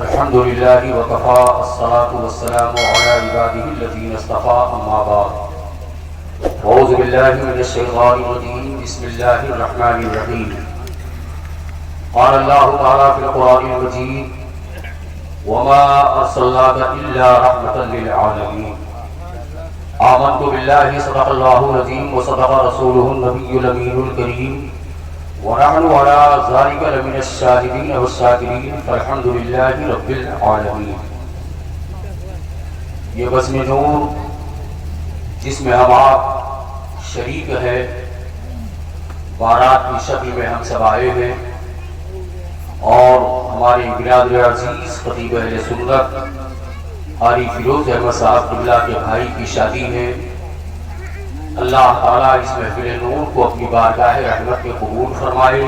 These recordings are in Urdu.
الحمد للہ وکفى الصلاة والسلام علی عباده الذین اصطفى اما بعد اعوذ باللہ من الشیطان الرجیم بسم اللہ الرحمن الرحیم قال اللہ تعالی فی القرآن المجید وما ارسلناک الا رحمتا للعالمین آمنت باللہ صدق اللہ العظیم وصدق رسولہ النبی الامین الکریم ونحن على ذلك لمن الشاهدين والشاكرين فالحمد لله رب العالمين۔ یہ بزم نور جس میں ہم آپ شریک ہے، بارات کی شکل میں ہم سب آئے ہیں، اور ہمارے برادر عزیز خطیب اہل سنت قاری فیروز احمد صاحب قبلہ کے بھائی کی شادی ہے۔ اللہ تعالیٰ اس محفل نور کو اپنی بارگاہ رحمت کے قبول فرمائے،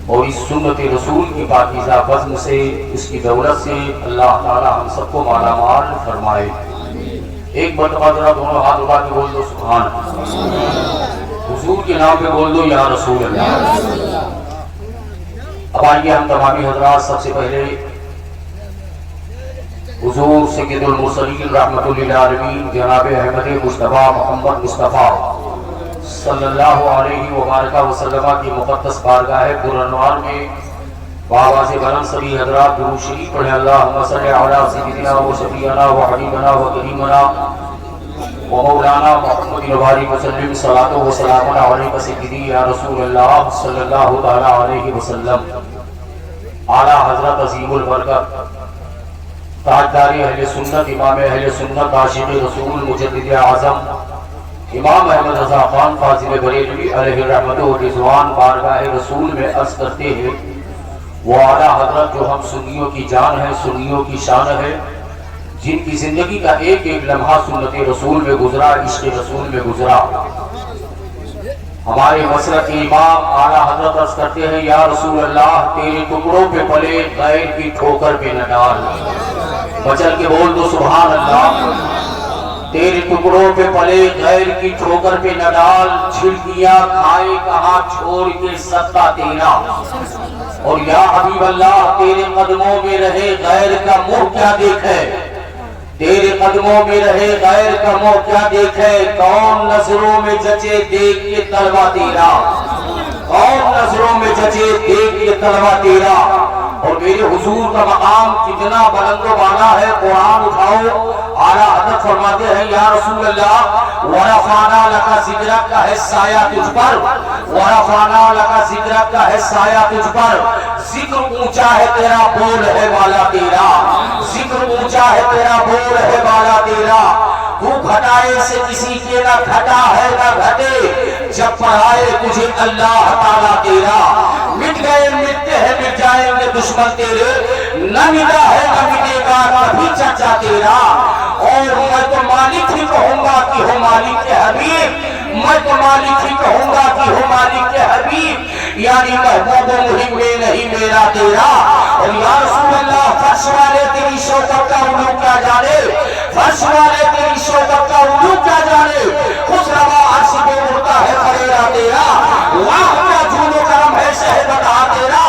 اور اس سنت رسول کی پاکیزہ بزم سے، اس کی دولت سے اللہ تعالیٰ ہم سب کو مالا مال فرمائے۔ ایک مرتبہ ذرا دونوں ہاتھ اٹھا کے بول دو سبحان اللہ، حضور کے نام پہ بول دو یا رسول اللہ۔ اب آئیے ہم تمامی حضرات سب سے پہلے حضور سید المرسلین رحمت للعالمین جناب احمد مصطفیٰ محمد مصطفیٰ صلی اللہ علیہ وبارک وسلم کی مقدس بارگاہ پرانوار میں بآواز بلند سبھی حضرات درود شریف پڑھیں۔ اللہم صلی علی سیدنا و شفیعنا و حبیبنا و کریمنا و مولانا محمد وبارک وسلم صلاۃ و سلام علیک سیدی یا رسول اللہ صلی اللہ تعالی علیہ وسلم۔ اعلیٰ حضرت عظیم البرکت تاجدار اہل سنت، امام اہل سنت، عاشق رسول، مجدد اعظم امام احمد رضا خان فاضل بریلوی علیہ رحمت و رضوان بارگاہ رسول میں عرض کرتے ہیں، وہ اعلیٰ حضرت جو ہم سنیوں کی جان ہے، سنیوں کی شان ہے، جن کی زندگی کا ایک ایک لمحہ سنت رسول میں گزرا، عشق رسول میں گزرا۔ ہمارے مسلک امام اعلیٰ حضرت عرض کرتے ہیں، یا رسول اللہ تیرے ٹکڑوں پہ پلے غیر کی ٹھوکر پہ نہ ڈال۔ بچل کے بول دو سبحان اللہ۔ تیرے ٹکڑوں پہ پلے غیر کی ٹھوکر پہ نہ ڈال، چھڑکیاں کھائے کہاں چھوڑ کے صدقہ تیرا۔ اور یا حبیب اللہ تیرے قدموں میں رہے غیر کا منہ کیا دیکھے، تیرے قدموں میں رہے غیر کا منہ کیا دیکھے، کون نظروں میں جچے دیکھ کے طلبہ تیرا، کون نظروں میں جچے دیکھ کے طلبہ تیرا۔ اور میرے حضور کا مقام کتنا بلند و بالا ہے، قرآن اٹھاؤ، اعلیٰ حضرت فرماتے ہیں یا رسول اللہ وَرَفَعْنَا لَكَ ذِكْرَكَ کا ہے سایہ تجھ پر، وَرَفَعْنَا لَكَ ذِكْرَكَ کا ہے سایہ تجھ پر۔ ذکر اونچا ہے تیرا، بول ہے بالا تیرا، ذکر اونچا ہے تیرا، بول ہے بالا تیرا۔ تو گھٹائے سے کسی کے نہ گھٹا ہے نہ گھٹے، جب پڑھائے تجھے اللہ تعالیٰ تیرا۔ مٹ گئے مٹتے ہیں مٹ جائیں گے دشمن تیرے، نہ مٹا ہے نہ مٹے گا کبھی چچا تیرا۔ اور میں تو مالک ہی کہوں گا کہ ہو مالک کے حبیب، میں تو مالک ہی کہوں گا کہ ہو مالک کے حبیب، یعنی محبوب و محب میں نہیں میرا تیرا۔ اور یا رسول اللہ فرش والے تیری شوکت کا علو کیا جانے، فرش والے تیری شوکت کا علو کیا جانے، خوش روا عرش پہ اڑتا ہے خریرہ تیرا۔ واہ کیا جھول و کرم ہے شہد عطا تیرا،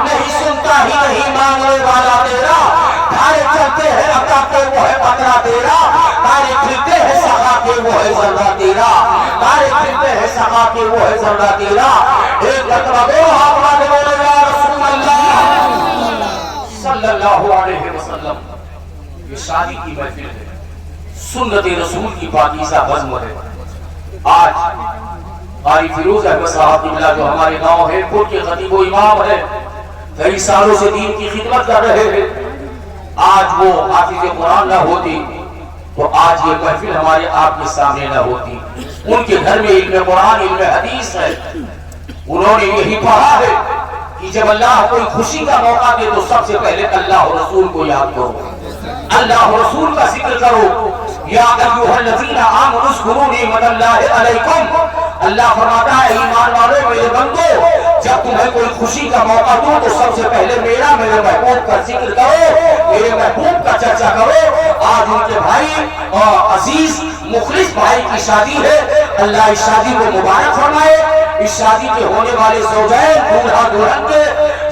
نہیں سنتا ہی نہیں مانگنے والا تیرا۔ تھارے چلتے ہیں عطا کے وہ ہے قطرہ تیرا، تارے کھلتے ہیں سخا کے وہ ہے ذرہ تیرا، تارے کھلتے ہیں سخا کے وہ ہے ذرہ تیرا۔ ایک مرتبہ دو ہاتھ والے بولے یا رسول اللہ صلی اللہ علیہ وسلم۔ یہ شادی کی محفل ہے، سنت رسول کی پاکیزہ بزم ہے۔ آج قاری فیروز احمد صاحب قبلہ جو ہمارے گاؤں ہے پور کے خطیب و امام ہے، کئی سالوں سے دین کی خدمت کر رہے ہیں، آج وہ حافظ قرآن نہ ہوتی تو آج یہ محفل ہمارے آپ کے سامنے نہ ہوتی۔ ان کے گھر میں علم قرآن علم حدیث ہے، انہوں نے یہی پڑھا ہے کہ جب اللہ کوئی خوشی کا موقع دے تو سب سے پہلے اللہ و رسول کو یاد کرو، اللہ و رسول کا ذکر کرو۔ یا ایھا الذین آمنوا اذکروا نعمت اللہ علیکم، اللہ فرماتا ہے ایمان والو میرے بندو، جب تمہیں کوئی خوشی کا موقع دو تو سب سے پہلے میرا، میرے محبوب کا ذکر کرو، میرے محبوب کا چرچا کرو۔ آج ان کے بھائی اور عزیز مخلص بھائی کی شادی ہے، اللہ اس شادی کو مبارک فرمائے۔ اس شادی کے ہونے والے زوجین دولہا دلہن کے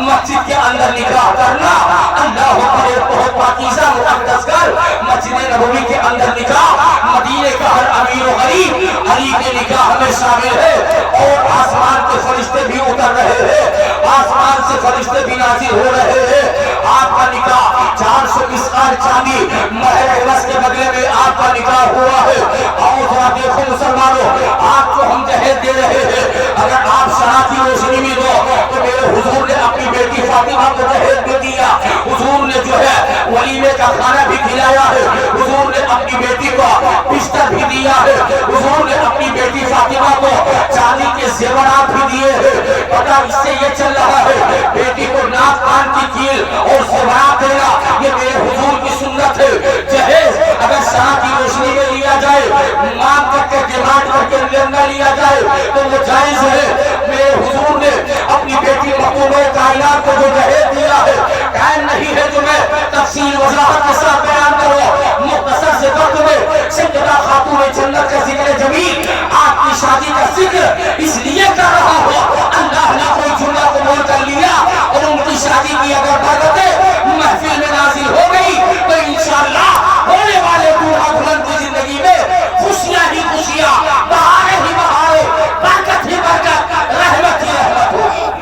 مسجد کے اندر نکاح کرنا اللہ پر ایک بہت پاکیزہ مقدس گھر مسجد نبوی کے اندر نکاح مدینے کا ہر امیر و غریب علی کے نکاح میں شامل ہے اور آسمان کے فرشتے بھی اتر رہے ہیں آسمان سے فرشتے بھی نازل ہو رہے ہیں آپ کا نکاح 400 مسقال چاندی مہر عوض کے بدلے میں آپ کا نکاح ہوا ہے اور ذرا دیکھو مسلمانوں آپ کو ہم جہیز دے رہے ہیں اگر آپ شرح کی روشنی میں دو تو میرے حضور نے اپنی بیٹی فاطمہ کو جہیز دے دیا حضور نے جو ہے ولیمے کا کھانا بھی کھلایا ہے حضور نے اپنی بیٹی کو بستر بھی دیا ہے حضور نے اپنی بیٹی فاطمہ کو چاندی کے زیورات بھی دیے ہیں پتہ اس سے یہ چل رہا ہے بیٹی کو ناک کان کی کیل اور زیورات دینا یہ میرے حضور کی سنت ہے جہیز اگر شرح کی روشنی میں لیا جائے مانگ کر کے ڈیمانڈ کر کے نہ لیا جائے تو وہ جائز ہے میرے حضور نے اپنی بیٹی مخدوم کائنات کو جو جہیز دیا ہے ٹائم نہیں ہے جو میں تفصیل وضاحت کے ساتھ بیان کروں مختصر سے وقت میں سیدہ خاتون جنت کا ذکر جمیل آپ کی شادی کا ذکر اس لیے کر رہا ہوں اللہ نے کوئی جملہ قبول کر لیا اور ان کی شادی کی اگر برکتیں محفل میں نازل ہو گئی تو انشاءاللہ ہونے والے دولہا دلہن کی زندگی میں خوشیاں ہی خوشیاں بہاریں ہی بہاریں برکت ہی برکت رحمت ہی رحمت ہوگی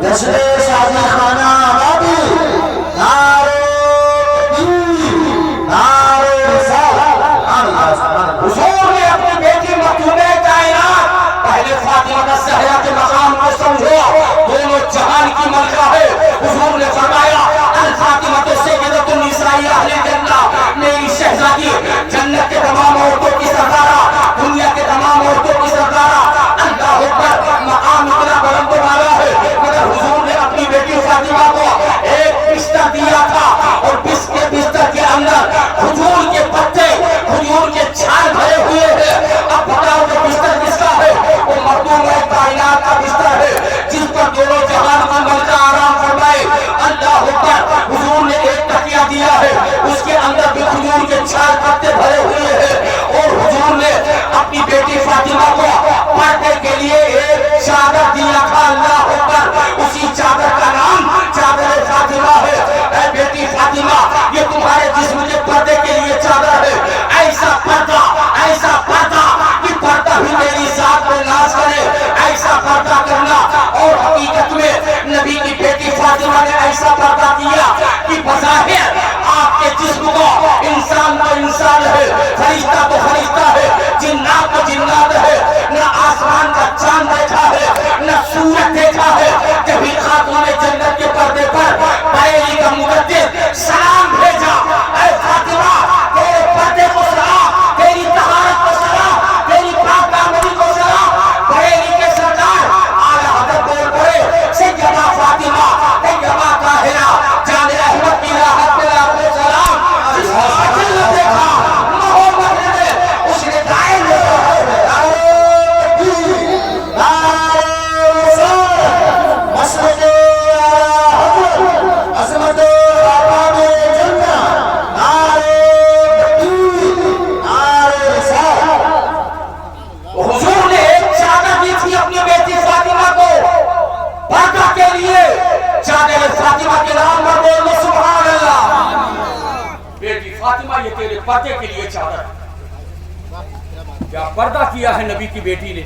جشن شادی خانہ آبادی حضور نے اپنی بیٹی مخدوم کائنات پہلے فاطمہ الزہرا کے مقام کو سمجھو دونوں جہان کی ملکہ ہے حضور نے فرمایا الفاطمہ سیدۃ النساء اہل الجنہ میری شہزادی جنت کے تمام عورتوں کی سردارہ دنیا کے تمام عورتوں کی سردارہ اللہ اکبر مقام اتنا بلند و بالا ہے مگر حضور نے اپنی بیٹی فاطمہ کو ایک بستر دیا تھا اور بستر کے اندر کھجور کے پتے کھجور کے چھال بھرے ہوئے ہیں اب بتاؤ کہ بستر کس کا ہے وہ مخدوم کائنات کا بستر ہے جس پر دونوں جہان کا ملکہ آرام فرمائے اللہ اکبر حضور نے ایک تکیہ دیا ہے اس کے اندر بھی کھجور کے چھال پتے بھرے ہوئے ہیں اور حضور نے اپنی بیٹی فاطمہ کو پردے کے لیے ایک چادر دیا تھا اللہ اکبر اسی چادر کا نام چادر فاطمہ ہے اے بیٹی فاطمہ یہ تمہارے جسم کے پردے کے لیے چادر ہے ایسا پردہ کہ پردہ بھی میری ذات میں ناز کرے ایسا پردہ کرنا اور حقیقت میں نبی کی بیٹی فاطمہ نے ایسا پردہ کیا کہ بظاہر آپ کے جسم کو انسان تو انسان ہے فرشتہ تو فرشتہ ہے جنات تو جنات ہے نہ آسمان کا چاند دیکھا ہے نہ سورج دیکھا ہے کبھی خاتون جنت کے پردے پر بریلی کا مقدس سلام بھیجا اے فاطمہ تیرے پردے کو سلام تیری طہارت کو سلام تیری پاک دامنی کو سلام بریلی کے سردار اعلی حضرت بول پڑے سیدہ فاطمہ طیبہ طاہرہ جان احمد کی راحت پہ لاکھوں سلام جس کو جنت دیکھا محمد نے اس نے دائیں حضور نے ایک چادر دی تھی اپنی بیٹی فاطمہ کو پردہ کے لیے چادر فاطمہ کے نام پر بولو سبحان اللہ بیٹی فاطمہ یہ تیرے پردے کے لیے چادر کیا پردہ کیا ہے نبی کی بیٹی نے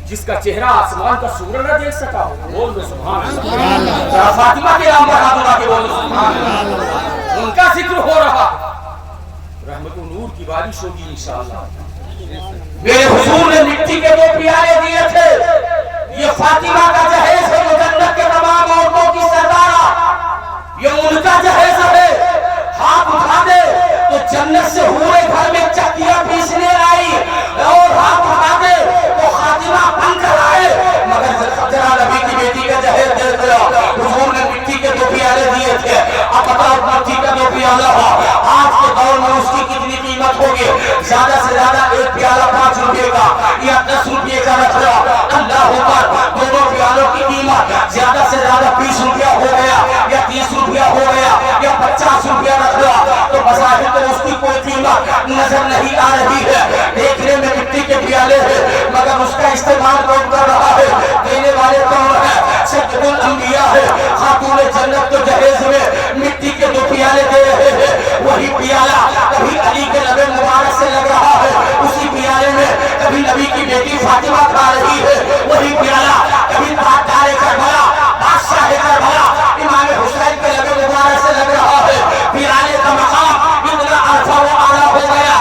جس کا چہرہ آسمان کا سورج نہ دیکھ سکا ہو بولو سبحان اللہ فاطمہ کے نام پر ہاتھ اٹھا کے بولو سبحان اللہ ان کا ذکر ہو رہا رحمت و نور کی بارش ہوگی انشاءاللہ میرے حضور نے مٹی کے 2 پیالے دیے تھے یہ فاطمہ کا جہیز ہے جو جنت کے تمام عورتوں کی سردارہ یہ ان کا جہیز ہے ہاتھ اٹھا دے تو جنت سے حورے گھر میں چکیاں پیسنے آئی اور ہاتھ اٹھا دے تو خاتمہ بن کر آئے مگر ذرا نبی کی بیٹی کا جہیز دیکھ لو حضور نے مٹی کے 2 پیالے دیے تھے اب بتاؤ مٹی کا 2 پیالہ آج کے دور میں اس کی کتنی قیمت ہوگی زیادہ سے زیادہ ایک پیالہ 5 روپے کا یا 10 روپے کا رکھ لو اللہ اوپر دونوں پیالوں کی قیمت زیادہ سے زیادہ 20 روپیہ ہو گیا یا 30 روپیہ ہو گیا یا 50 روپیہ رکھ لو تو بظاہر تو اس کی کوئی قیمت نظر نہیں آ رہی ہے دیکھنے میں مٹی کے پیالے ہیں استعمال کون کر رہا ہے؟ دینے والے کون ہے؟ سید الانبیاء ہے۔ خاتون جنت تو جہیز میں مٹی کے 2 پیالے دے رہے ہیں، وہی پیالہ کبھی علی کے لب مبارک سے لگ رہا ہے، اسی پیالے میں کبھی نبی کی بیٹی فاطمہ کھا رہی ہے، وہی پیالہ کبھی تاجدار کربلا بادشاہ کربلا امام حسین کے لب مبارک سے لگ رہا ہے۔ پیالے کا مقام اتنا عرفہ و اعلیٰ ہو گیا،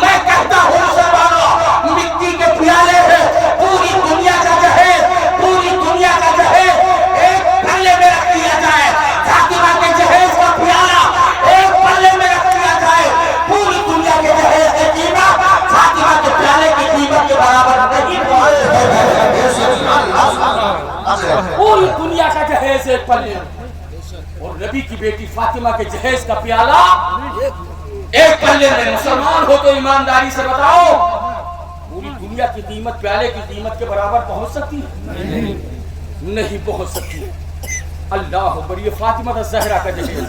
میں کہتا ہوں مسلمانوں مٹی کے پیالے ہیں، پوری دنیا کا جہیز، پوری دنیا کا جہیز ایک پلے میں رکھ دیا جائے، فاطمہ کے جہیز کا پیالہ ایک پلے میں رکھ دیا جائے، پوری دنیا کے جہیز کی قیمت فاطمہ کے پیالے کی قیمت کے برابر نہیں ہے۔ پوری دنیا کا جہیز ایک پلے اور نبی کی بیٹی فاطمہ کے جہیز کا پیالہ ایک پلے میں۔ مسلمان ہو تو ایمانداری سے بتاؤ پوری دنیا کی قیمت پیالے کی قیمت کے برابر پہنچ سکتی ہے؟ نہیں پہنچ سکتی۔ اللہ اکبر، یہ فاطمہ الزہرا کا جہیز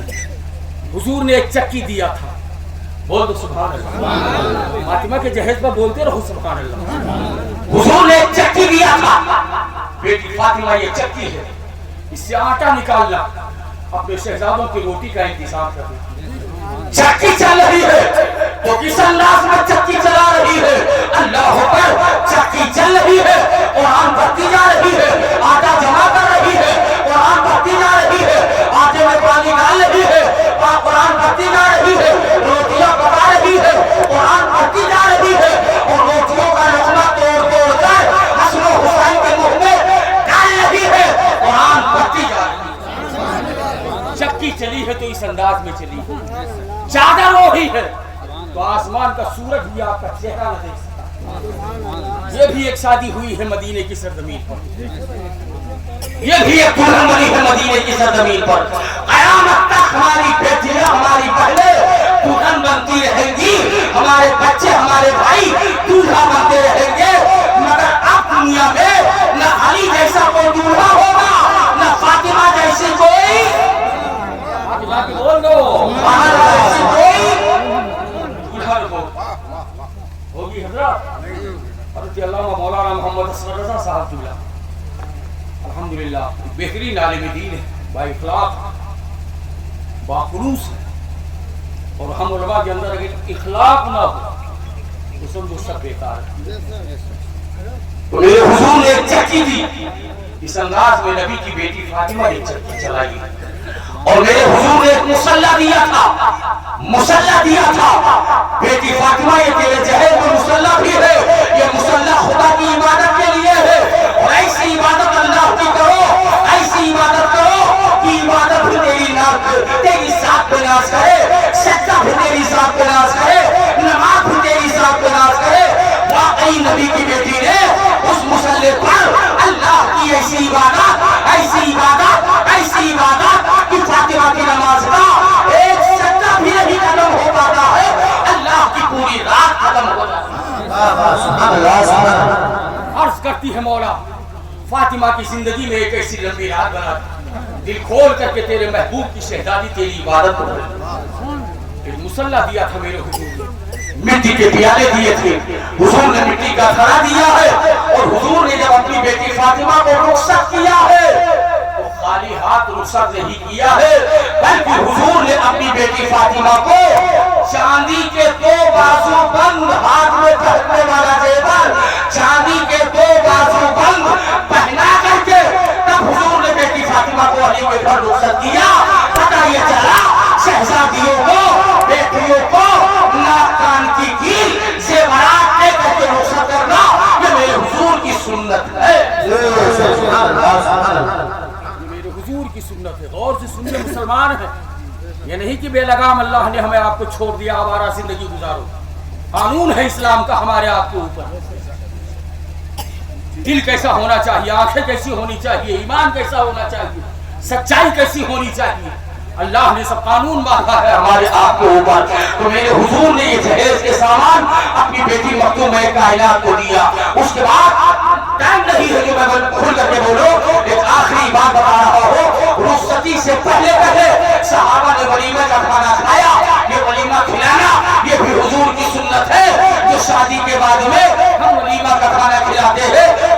حضور نے ایک چکی دیا تھا، بول دو سبحان اللہ۔ فاطمہ کے جہیز پر بولتے رہو سبحان اللہ۔ حضور نے ایک چکی دیا تھا، بیٹی فاطمہ یہ چکی ہے، اس سے آٹا نکالنا، اپنے شہزادوں کی روٹی کا انتظام کرنا۔ چکی چل رہی ہے تو کس انداز میں چکی چلا رہی ہے؟ اللہ اکبر، چکی چل رہی ہے، قرآن پڑھتی جا رہی ہے، آٹا جمع کر رہی ہے، قرآن پڑھتی جا رہی ہے، آٹے میں پانی ڈال رہی ہے، قرآن پڑھتی جا رہی ہے، روٹیاں پکا رہی ہے، قرآن پڑھتی جا رہی ہے، اور روٹیوں کا لقمہ توڑ توڑ کر حسن و حسین کے منہ میں ڈال رہی ہے، قرآن پڑھتی جا رہی ہے۔ چکی چلی ہے تو اس انداز میں چلی ہے، چادر وہی ہے تو آسمان کا سورج بھی آپ کا چہرہ نہ دیکھ سکتا۔ یہ بھی ایک شادی ہوئی ہے مدینے کی سرزمین پر، یہ بھی ایک دلہن بنی ہے مدینے کی سرزمین پر۔ قیامت تک ہماری بیٹیاں ہماری بہنیں دلہن بنتی رہیں گی، ہمارے بچے ہمارے بھائی دولہا بنتے رہیں گے، مگر اب دنیا میں نہ علی جیسا کوئی دولہا ہوگا، نہ فاطمہ جیسی کوئی بول دو ہوگی۔ حضرت علامہ مولانا محمد اسد رضا صاحب دولہا الحمدللہ بہترین عالم دین ہے، با اخلاق با خلوص ہے، اور ہم علماء کے اندر اگر اخلاق نہ ہو تو سمجھو سب بیکار ہے۔ تو میرے حضور نے ایک چکی دی، اس انداز میں نبی کی بیٹی فاطمہ نے چکی چلائی، اور میرے حضور نے ایک مسلح دیا تھا، مسلح دیا تھا، بیٹی فاطمہ یہ تیرے جہیز میں مسلح بھی ہے، یہ مسلح خدا کی عبادت کے لیے ہے، اور ایسی عبادت اللہ کی کرو، ایسی عبادت کرو کہ عبادت بھی تیری ذات پہ ناز کرے، سجدہ بھی تیری ذات پہ ناز کرے، نماز بھی تیری ذات پہ ناز کرے۔ واقعی نبی کی بیٹی نے اس مسلح پر اللہ کی ایسی عبادت، ایسی عبادت، ایسی عبادت کہ فاطمہ کی نماز کا ایک سجدہ بھی نہیں ختم ہو پاتا ہے، اللہ کی پوری رات ختم ہو جاتی ہے۔ عرض کرتی ہے مولا فاطمہ کی زندگی میں ایک ایسی لمبی رات بنا دل کھول کر کے تیرے محبوب کی شہزادی تیری عبادت ہو۔ پھر مسلح دیا تھا میرے حضور نے، مٹی کے پیالے دیے تھے، حضور نے مٹی کا تھڑا دیا ہے، اور حضور نے جب اپنی بیٹی فاطمہ کو رخصت کیا ہے تو خالی ہاتھ رخصت نہیں کیا ہے، بلکہ حضور نے اپنی بیٹی فاطمہ کو چاندی کے 2 بازو بند ہاتھ میں پہننے والا زیور، چاندی کے 2 بازو بند پہنا کر کے تب حضور نے بیٹی فاطمہ کو علی کے گھر رخصت کیا۔ پتہ یہ چلا شہزادیوں کو، بیٹیوں کو ناک کان کی کیل زیورات دے کر کے رخصت کرنا یہ میرے حضور کی سنت ہے، میرے حضور کی سنت ہے۔ غور سے سننے مسلمان ہیں، یہ نہیں کہ بے لگام اللہ نے ہمیں آپ کو چھوڑ دیا آوارہ زندگی گزارو، قانون ہے اسلام کا ہمارے آپ کے اوپر۔ دل کیسا ہونا چاہیے، آنکھیں کیسی ہونی چاہیے، ایمان کیسا ہونا چاہیے، سچائی کیسی ہونی چاہیے، اللہ نے سب قانون باندھا ہے ہمارے آپ کے اوپر۔ تو میرے حضور نے یہ جہیز کے سامان اپنی بیٹی مخدومہ کائنات کو دیا۔ اس کے بعد ٹائم نہیں ہے کہ میں کھل کر کے بولو، ایک آخری بات بتا رہا ہوں، رخصتی سے پہلے صحابہ نے ولیمہ کا کھانا کھایا، یہ ولیمہ کھلانا یہ بھی حضور کی سنت ہے، جو شادی کے بعد میں ہم ولیمہ کا کھانا کھلاتے ہیں۔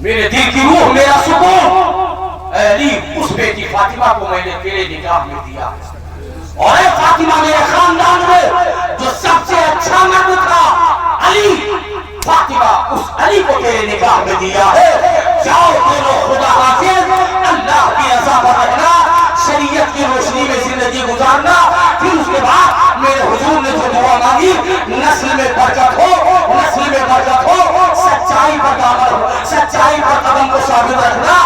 میرے دل کی روح میرا سکون، اے علی اس بیٹی فاطمہ کو میں نے تیرے نکاح میں دیا، اور اے فاطمہ میرے خاندان میں جو سب سے اچھا مرد تھا علی، فاطمہ اس علی کو تیرے نکاح میں دیا ہے۔ جاؤ دونوں خدا حافظ، اللہ کی رضا پر رہنا، شریعت کی روشنی میں زندگی گزارنا۔ پھر اس کے بعد میرے حضور نے جو دعا مانگی، نسل میں برکت ہو، نسل میں برکت ہو، سچائی پر سچائی پر قدم کو ثابت رکھنا،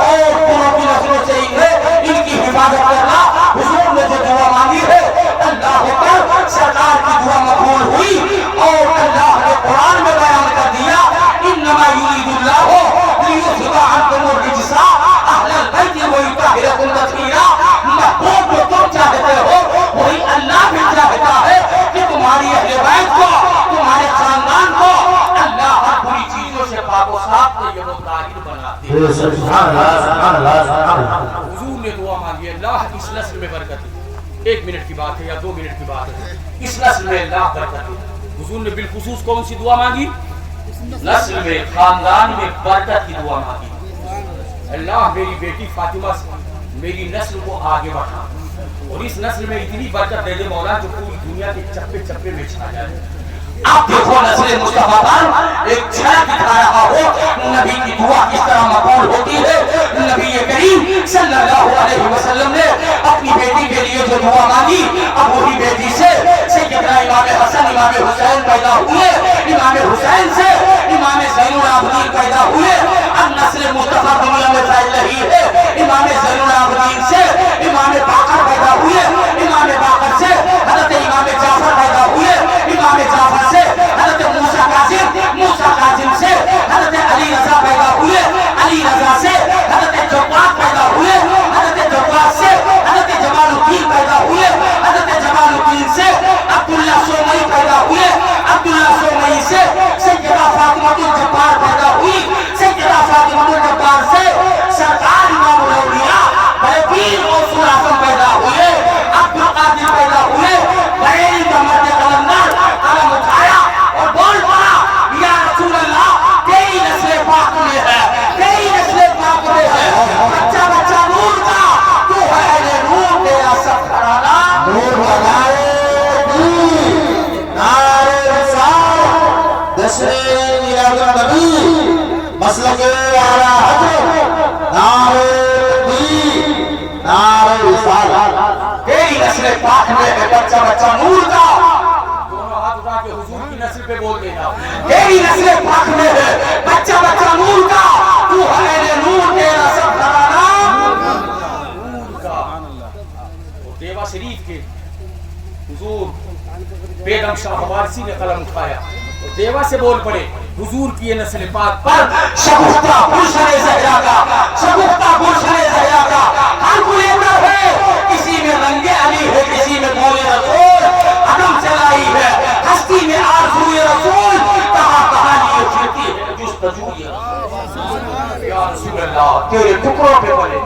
اور پوروں کی نسلوں سے ان کی حفاظت کرنا۔ حضور نے جو دعا مانگی ہے، اللہ پر سرکار کی دعا مقبول ہوئی، اور اللہ نے قرآن میں بیان کر دیا، انما یرید اللہ لیذھب عنکم الرجس اہل البیت ویطہرکم تطہیرا۔ محبوب جو تم چاہتے ہو وہی اللہ بھی چاہتا ہے کہ تمہاری اہل بیت کو، تمہارے خاندان کو اللہ ہر بری چیزوں سے پاک و صاف طیب و طاہر بنا دے۔ سبحان اللہ سبحان اللہ سبحان اللہ۔ حضور نے دعا مانگی، اللہ اس نسل میں برکت دے۔ 1 منٹ کی بات ہے یا 2 منٹ کی بات ہے، اس نسل میں اللہ برکت دے۔ حضور نے بالخصوص کون سی دعا مانگی؟ نسل میں، خاندان میں برکت کی دعا مانگی۔ اللہ میری بیٹی فاطمہ سے میری نسل کو آگے بڑھا، اور اس نسل میں اتنی برکت دے دے مولا جو پوری دنیا کے چپے چپے میں چھا جائے۔ آپ دیکھو نسل مصطفیٰ پر ایک جھلک دکھا رہا ہو نبی کی دعا کس طرح مقبول ہوتی ہے۔ نبی کریم صلی اللہ علیہ وسلم نے اپنی بیٹی کے لیے جو دعا مانگی، اب وہی بیٹی سے سیدنا امام حسن امام حسین پیدا ہوئے، امام حسین سے امام زین العابدین پیدا ہوئے۔ اب نسل مصطفیٰ دنیا میں پھیل رہی ہے، امام زین العابدین سے امام باقر پیدا ہوئے، امام باقر سے حضرت امام جعفر پیدا ہوئے، امام جعفر سے حضرت موسیٰ کاظم، موسیٰ کاظم سے حضرت علی رضا پیدا ہوئے، علی رضا سے حضرت جواد پیدا ہوئے، حضرت جواد سے حضرت جمال الدین پیدا ہوئے، حضرت جمال الدین سے عبداللہ سومئی پیدا ہوئے، عبداللہ سومئی سے سیدہ فاطمہ الجبار پیدا ہوئی، سیدہ فاطمہ الجبار سے سرکار امام الاولیاء بلقین اور سلاسم پیدا ہوئے، عبدالقادر پیدا ہوئے۔ بریلی کا مرد قلندر قلم اٹھایا اور بول پڑا، یا رسول اللہ تیری نسل پاک میں ہے، تیری نسل پاک میں ہے، بچہ بچہ نور کا، تو ہے اہل نور، تیرا سب گھرانہ نور لگائے دی نعرہ رسالت، نشر میلاد النبی، مسلک اعلی حضرت، نعرہ دی نعرہ رسالت۔ تیری نسل پاک میں ہے، بچہ بچہ نور کا، دونوں ہاتھ اٹھا کے حضور کی نسل پہ بول دینا، تیری نسل پاک میں ہے، بچہ بچہ نور کا، تو ہے اہل نور، تیرا سب گھرانہ نور کا۔ اور دیوا شریف کے حضور بیگم شاہ وارثی نے قلم اٹھایا اور دیوا سے بول پڑے، حضور کی یہ نسل پاک پر شگفتہ گلشن زہرا کا، شگفتہ گلشن زہرا کا ہر گلیدر ہے، کسی میں رنگ علی ہے، کسی میں قول رسول، عدم سے لائی ہے ہستی میں آرزوئے رسول، کہاں کہاں لیے پھرتی ہے جستجو یہ رسول۔ یا رسول اللہ تیرے ٹکڑوں پہ پلے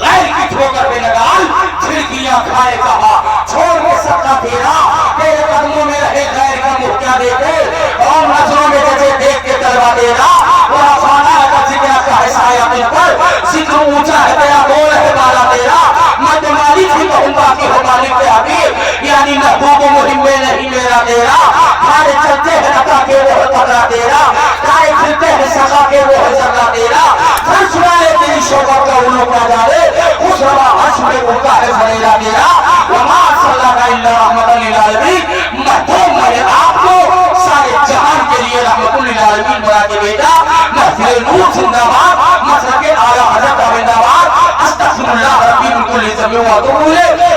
غیر کی ٹھوکر پہ نگال، کھڑکیاں کھائے کہا چھوڑ کے سکتا تیرا، تیرے قدموں میں رہے غیر کا مخ کیا دیکھے، اور نظروں میں ججے دیکھ کے تلوا دینا، بڑا فانا ہے ذکر کا ہے سایہ دل پر، ذکر اونچا ہے تیرا بول ہے بالا تیرا، مد مالک ہی کہوں گا کہ ہو مالک کے حبیب، یعنی محبوب و مہم میں نہیں میرا تیرا، کھارے چلتے ہیں نکا کے وہ پکڑا تیرا، کھارے کھلتے ہیں سکا کے وہ ذرہ تیرا، گھر سنائے تیری شوقت کا انہوں کا جارے، خوش روا حش میں اٹھا ہے فریلا تیرا، وما صلی اللہ علیہ رحمت للعالمین، محبوب میں آپ کو سارے جہان کے لیے رحمت للعالمین بنا کے بیٹا، محفل نور زندہ باد، مسلک اعلی حضرت زندہ باد، استغفر اللہ ربی من کل ذنب و اتوب الیہ۔